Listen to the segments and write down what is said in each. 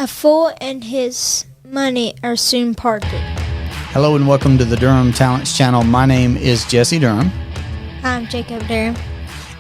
A fool and his money are soon parted. Hello and welcome to the Durham Talents channel. My name is Jesse Durham. I'm Jacob Durham.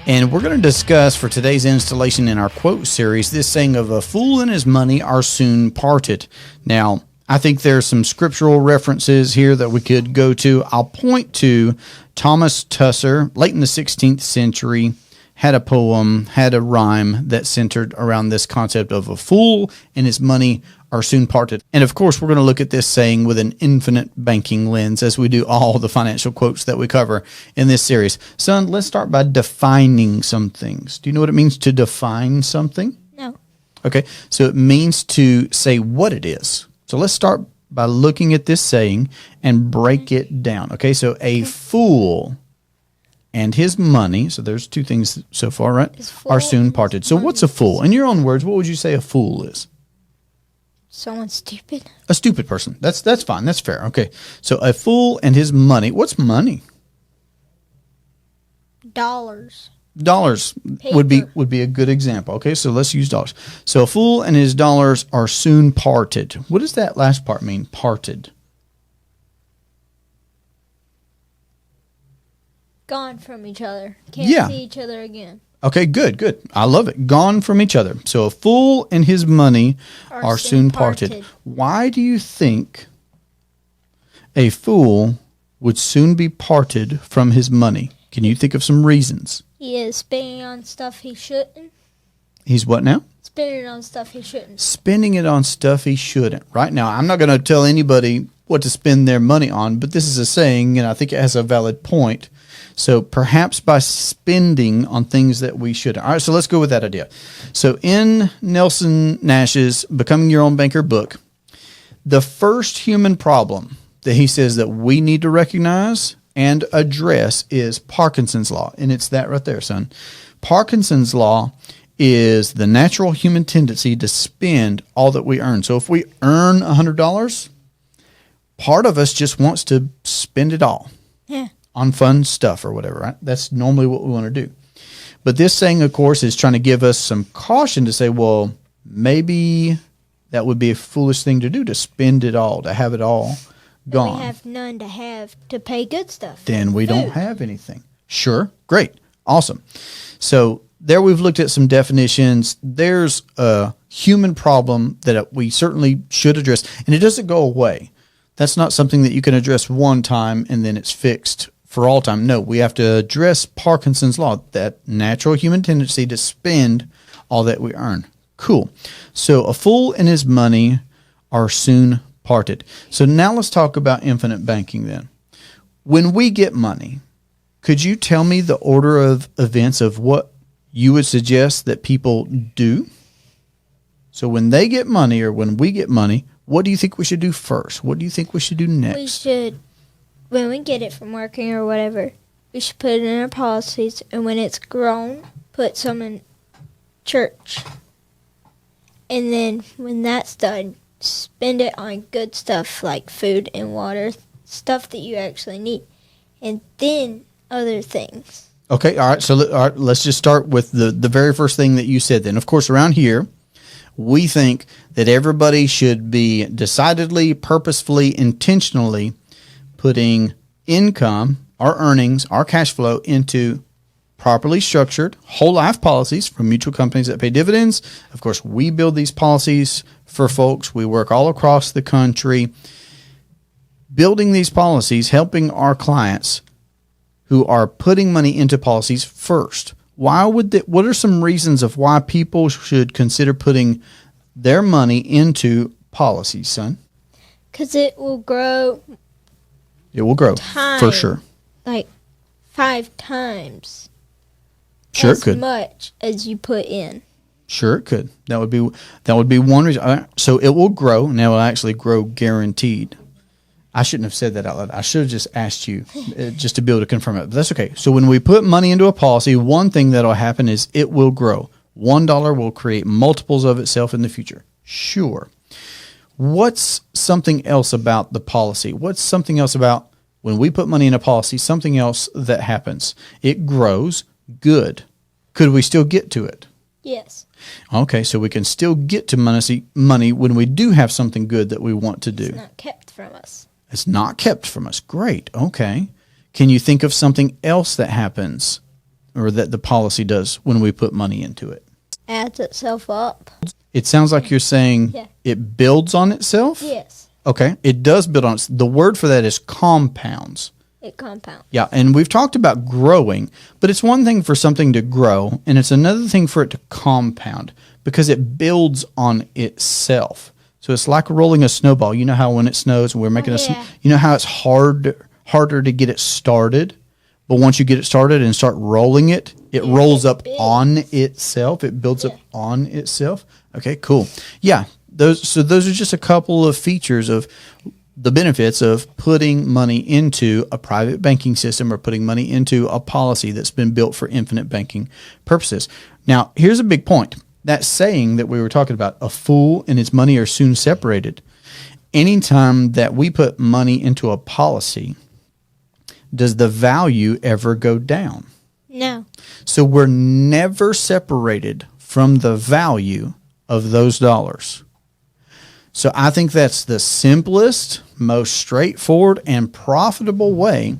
And we're going to discuss for today's installation in our quote series this saying of a fool and his money are soon parted. Now, I think there's some scriptural references here that we could go to. I'll point to Thomas Tusser, late in the 16th century, had a poem, had a rhyme that centered around this concept of a fool and his money are soon parted. And of course, we're going to look at this saying with an infinite banking lens as we do all the financial quotes that we cover in this series. Son, let's start by defining some things. Do you know what it means to define something? No. Okay, so it means to say what it is. So let's start by looking at this saying and break it down. Okay, so a fool and his money, so there's two things so far, right, are soon parted. So what's a fool? In your own words, what would you say a fool is? Someone stupid. A stupid person. That's fine. That's fair. Okay. So a fool and his money. What's money? Dollars. Dollars would be a good example. Okay, so let's use dollars. So a fool and his dollars are soon parted. What does that last part mean? Parted. Gone from each other. Can't see each other again. Okay, good. I love it. Gone from each other. So a fool and his money are soon parted. Why do you think a fool would soon be parted from his money? Can you think of some reasons? He is spending on stuff he shouldn't. He's what now? Spending it on stuff he shouldn't. Spending it on stuff he shouldn't. Right now, I'm not going to tell anybody what to spend their money on, but this is a saying, and I think it has a valid point. So perhaps by spending on things that we shouldn't. All right, so let's go with that idea. So in Nelson Nash's Becoming Your Own Banker book, the first human problem that he says that we need to recognize and address is Parkinson's law. And it's that right there, son. Parkinson's law is the natural human tendency to spend all that we earn. So if we earn $100, part of us just wants to spend it all. Yeah. On fun stuff or whatever, right? That's normally what we want to do. But this saying, of course, is trying to give us some caution to say, well, maybe that would be a foolish thing to do, to spend it all, to have it all gone. We have none to have to pay good stuff. Then we don't have anything. Sure. Great. Awesome. So there we've looked at some definitions. There's a human problem that we certainly should address, and it doesn't go away. That's not something that you can address one time and then it's fixed for all time. No, we have to address Parkinson's law, that natural human tendency to spend all that we earn. Cool. So a fool and his money are soon parted. So now let's talk about infinite banking then. When we get money, could you tell me the order of events of what you would suggest that people do? So when they get money or when we get money, what do you think we should do first? What do you think we should do next? We should, when we get it from working or whatever, we should put it in our policies, and when it's grown, put some in church. And then when that's done, spend it on good stuff like food and water, stuff that you actually need, and then other things. Okay, all right. So let's just start with the very first thing that you said then. Of course, around here, we think that everybody should be decidedly, purposefully, intentionally putting income, our earnings, our cash flow into properly structured whole life policies from mutual companies that pay dividends. Of course, we build these policies for folks. We work all across the country building these policies, helping our clients who are putting money into policies first. What are some reasons of why people should consider putting their money into policies, son? Because it will grow. It will grow, for sure. Like 5 times. Sure, it could. As much as you put in. Sure, it could. That would be one reason. All right, so it will grow, and it will actually grow guaranteed. I shouldn't have said that out loud. I should have just asked you just to be able to confirm it. But that's okay. So when we put money into a policy, one thing that will happen is it will grow. $1 will create multiples of itself in the future. Sure. What's something else about the policy? What's something else about when we put money in a policy, something else that happens? It grows. Good. Could we still get to it? Yes. Okay, so we can still get to money when we do have something good that we want to do. It's not kept from us. It's not kept from us. Great. Okay. Can you think of something else that happens or that the policy does when we put money into it? Adds itself up. It sounds like you're saying it builds on itself? Yes. Okay. It does build on itself. The word for that is compounds. It compounds. Yeah, and we've talked about growing, but it's one thing for something to grow, and it's another thing for it to compound because it builds on itself. So it's like rolling a snowball. You know how when it snows and we're making you know how it's harder to get it started, but once you get it started and start rolling it, it rolls up on itself. It builds up on itself. Okay, cool. Yeah, those are just a couple of features of the benefits of putting money into a private banking system or putting money into a policy that's been built for infinite banking purposes. Now, here's a big point. That saying that we were talking about, a fool and his money are soon separated. Anytime that we put money into a policy, does the value ever go down? No. So we're never separated from the value of those dollars. So I think that's the simplest, most straightforward, and profitable way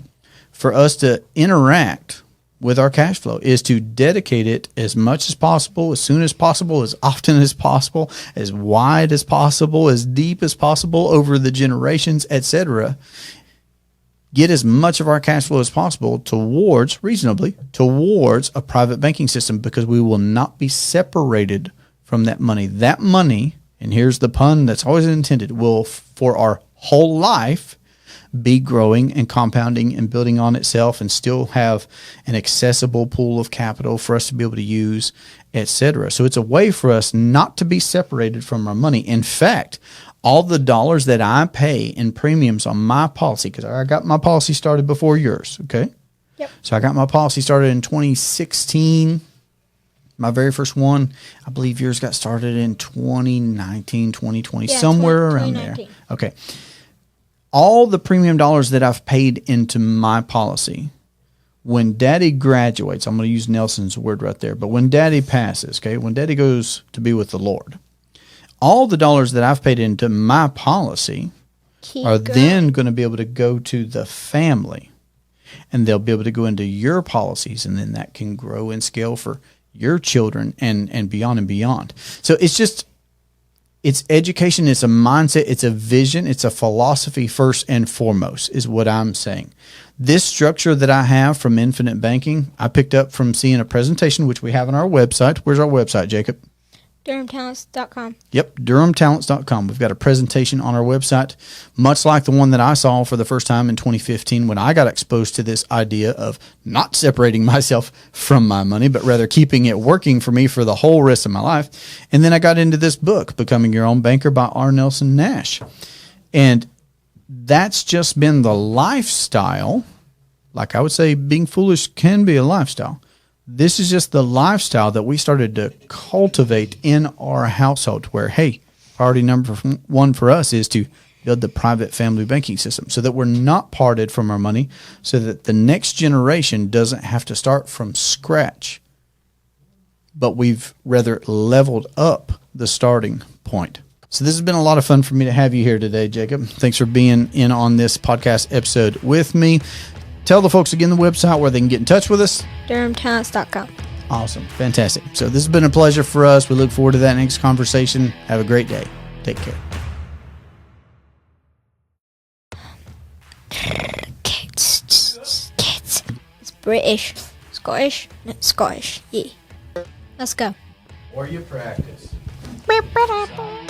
for us to interact with our cash flow is to dedicate it as much as possible, as soon as possible, as often as possible, as wide as possible, as deep as possible over the generations, etc. Get as much of our cash flow as possible towards a private banking system because we will not be separated from that money. That money, and here's the pun that's always intended, will for our whole life be growing and compounding and building on itself and still have an accessible pool of capital for us to be able to use, etc. So it's a way for us not to be separated from our money. In fact, all the dollars that I pay in premiums on my policy, because I got my policy started before yours, okay? Yep. So I got my policy started in 2016. My very first one, I believe yours got started in 2019, 2020, somewhere around there. Okay. All the premium dollars that I've paid into my policy, when Daddy graduates, I'm going to use Nelson's word right there, but when Daddy passes, okay, when Daddy goes to be with the Lord, all the dollars that I've paid into my policy are then going to be able to go to the family, and they'll be able to go into your policies, and then that can grow and scale for your children and beyond and beyond. So it's education, it's a mindset, it's a vision, it's a philosophy first and foremost is what I'm saying. This structure that I have from infinite banking, I picked up from seeing a presentation, which we have on our website. Where's our website, Jacob? DurhamTalents.com. Yep, DurhamTalents.com. We've got a presentation on our website, much like the one that I saw for the first time in 2015 when I got exposed to this idea of not separating myself from my money, but rather keeping it working for me for the whole rest of my life. And then I got into this book, Becoming Your Own Banker by R. Nelson Nash. And that's just been the lifestyle. Like I would say, being foolish can be a lifestyle. This is just the lifestyle that we started to cultivate in our household where, hey, priority number one for us is to build the private family banking system so that we're not parted from our money, so that the next generation doesn't have to start from scratch, but we've rather leveled up the starting point. So this has been a lot of fun for me to have you here today, Jacob. Thanks for being in on this podcast episode with me. Tell the folks again the website where they can get in touch with us. DurhamTalents.com. Awesome. Fantastic. So this has been a pleasure for us. We look forward to that next conversation. Have a great day. Take care. Kids. It's British. Scottish. No, Scottish. Yeah. Let's go. Or you practice. Beep, beep, beep.